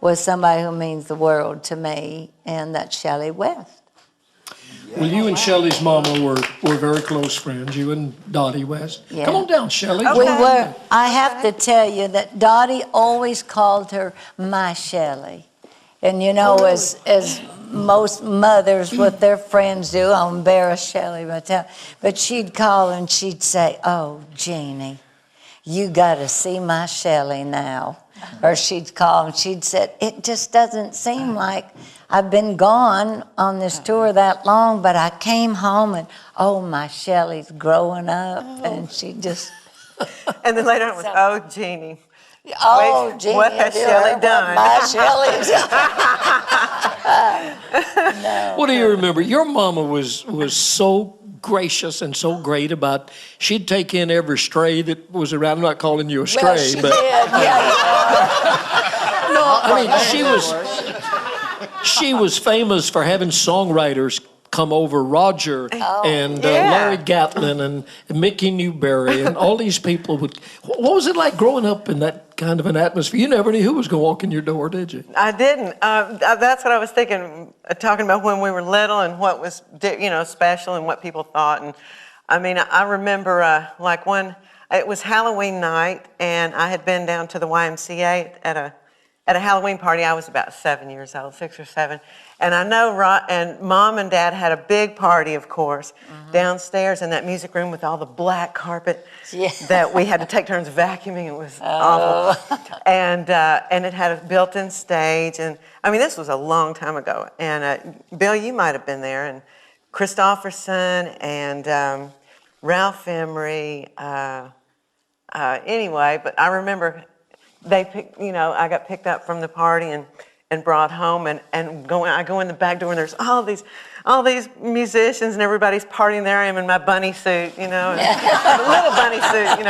was somebody who means the world to me, and that's Shelly West. Well, you and Shelly's mama were very close friends, you and Dottie West. Yeah. Come on down, Shelly. Okay. We were. I have to tell you that Dottie always called her my Shelly. And you know, as most mothers with their friends do, I'll embarrass Shelly by telling, but she'd call and she'd say, "Oh, Jeannie, you got to see my Shelly now." Or she'd call and she'd say, "It just doesn't seem like I've been gone on this tour that long, but I came home and, oh, my Shelly's growing up." And she just... And then later on it was, "Oh, Jeannie. Oh, wait, Jeannie, what has Shelly done?" My Shelly's No. What do you remember? Your mama was so gracious and so great about, she'd take in every stray that was around. I'm not calling you a stray, well, she but... did, yeah. No, I mean, she was famous for having songwriters come over, Roger and Larry Gatlin and Mickey Newberry and all these people. What was it like growing up in that kind of an atmosphere? You never knew who was going to walk in your door, did you? I didn't. That's what I was thinking, talking about when we were little and what was, special and what people thought. And I mean, I remember like it was Halloween night, and I had been down to the YMCA at a Halloween party. I was about 7 years old, 6 or 7. And I know, and Mom and Dad had a big party, of course, downstairs in that music room with all the black carpet that we had to take turns vacuuming. It was awful. And it had a built-in stage. And I mean, this was a long time ago. And Bill, you might have been there. And Christopherson and Ralph Emery. Anyway, but I remember I got picked up from the party and brought home and I go in the back door and there's all these musicians and everybody's partying there. I am in my bunny suit, a little bunny suit,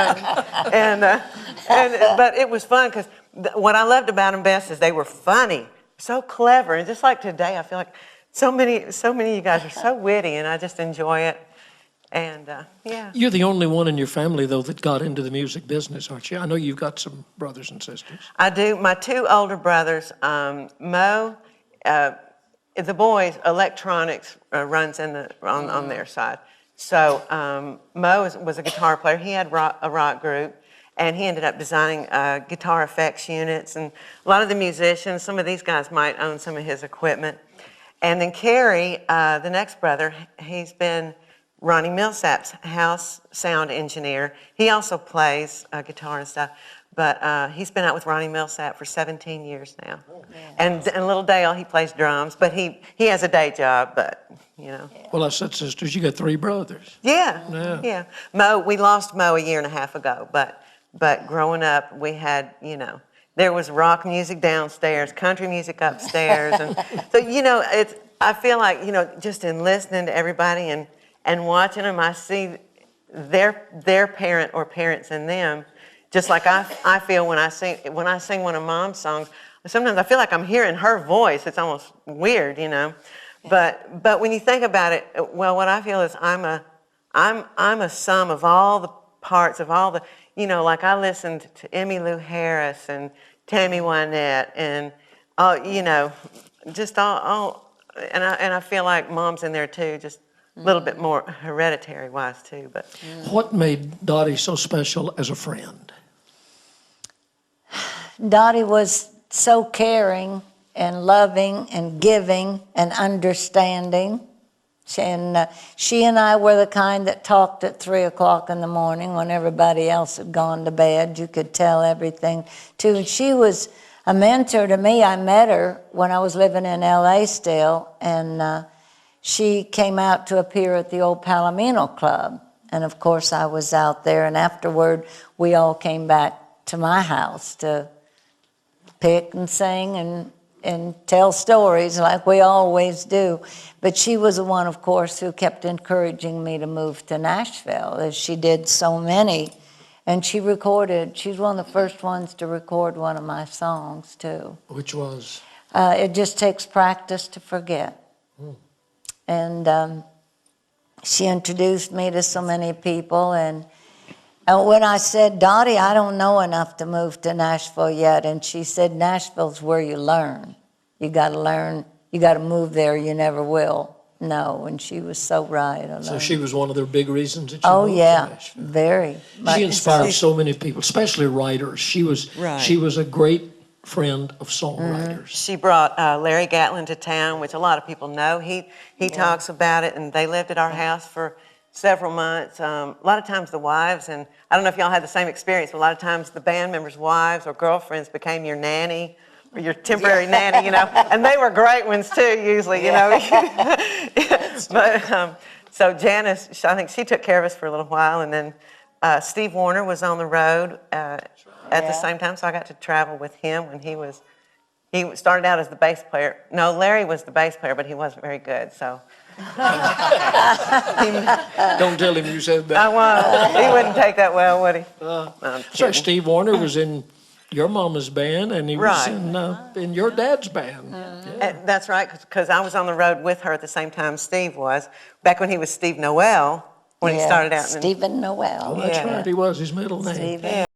but it was fun because what I loved about them best is they were funny, so clever, and just like today, I feel like so many of you guys are so witty, and I just enjoy it. And You're the only one in your family, though, that got into the music business, aren't you? I know you've got some brothers and sisters. I do. My 2 older brothers, Mo, the boys, electronics runs on their side. So Mo was a guitar player. He had a rock group, and he ended up designing guitar effects units. And a lot of the musicians, some of these guys might own some of his equipment. And then Kerry, the next brother, he's been Ronnie Millsap's house sound engineer. He also plays guitar and stuff, but he's been out with Ronnie Millsap for 17 years now. And little Dale, he plays drums, but he has a day job, but, Well, I said sisters, you got 3 brothers. Yeah. Mo, we lost Mo a year and a half ago, but growing up, we had, there was rock music downstairs, country music upstairs, and so, I feel like, just in listening to everybody and watching them, I see their parent or parents in them, just like I feel when I sing one of Mom's songs. Sometimes I feel like I'm hearing her voice. It's almost weird, But when you think about it, well, what I feel is I'm a sum of all the parts of all the, like I listened to Emmylou Harris and Tammy Wynette and just all, and I feel like Mom's in there too, just a little bit more hereditary-wise, too. But what made Dottie so special as a friend? Dottie was so caring and loving and giving and understanding. And she and I were the kind that talked at 3 o'clock in the morning when everybody else had gone to bed. You could tell everything, too. And she was a mentor to me. I met her when I was living in L.A. still, and she came out to appear at the old Palomino Club. And, of course, I was out there. And afterward, we all came back to my house to pick and sing and tell stories like we always do. But she was the one, of course, who kept encouraging me to move to Nashville, as she did so many. And she's one of the first ones to record one of my songs, too. Which was? It Just Takes Practice to Forget. And she introduced me to so many people, and And when I said, Dottie, I don't know enough to move to Nashville yet, and she said, Nashville's where you learn. You got to learn. You got to move there. You never will. No, and she was so right. So she was one of the big reasons that you Oh moved yeah, to Nashville. very. She inspired so many people, especially writers. She was a great friend of songwriters. She brought Larry Gatlin to town, which a lot of people know. He talks about it, and they lived at our house for several months. A lot of times the wives, and I don't know if y'all had the same experience, but a lot of times the band members' wives or girlfriends became your nanny or your temporary nanny, you know, and they were great ones too, usually, you know. But so Janice, I think she took care of us for a little while, and then Steve Warner was on the road at the same time, so I got to travel with him when he started out as the bass player. No, Larry was the bass player, but he wasn't very good, so. Don't tell him you said that. I won't. He wouldn't take that well, would he? So Steve Warner was in your mama's band, and he was in your dad's band. Yeah. That's right, because I was on the road with her at the same time Steve was, back when he was Steve Noel, when he started out. Stephen Noel. Oh, that's right, he was his middle name. Stephen.